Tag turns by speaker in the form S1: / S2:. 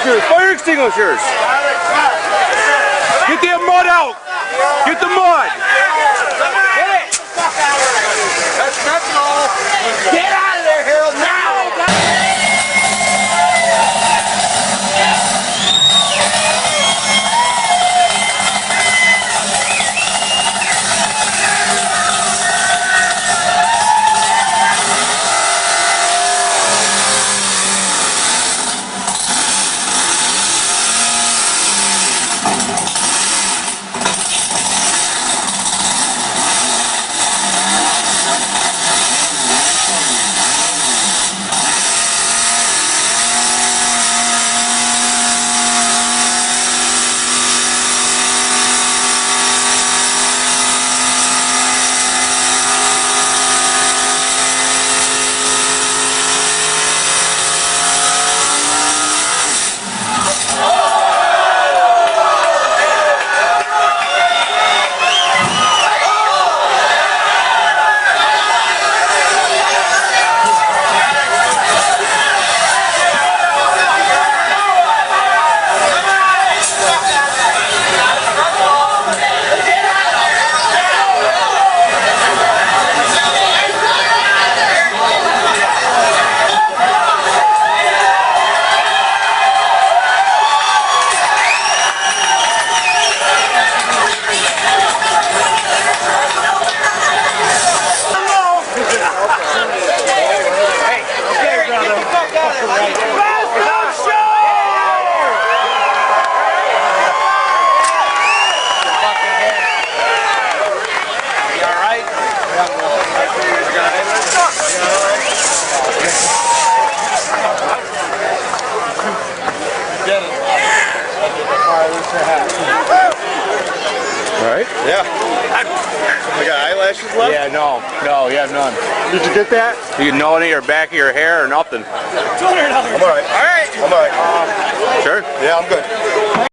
S1: extinguishers! Fire extinguishers! Get that mud out! Get the mud!
S2: Get it! That's all. Get out of there, Harold, now!
S1: Alright?
S3: Yeah. I got eyelashes left?
S1: Yeah, no, you have none.
S3: Did you get that?
S1: You know any or back of your hair or nothing?
S3: $200. I'm alright.
S1: Alright!
S3: I'm alright.
S1: Sure?
S3: Yeah, I'm good.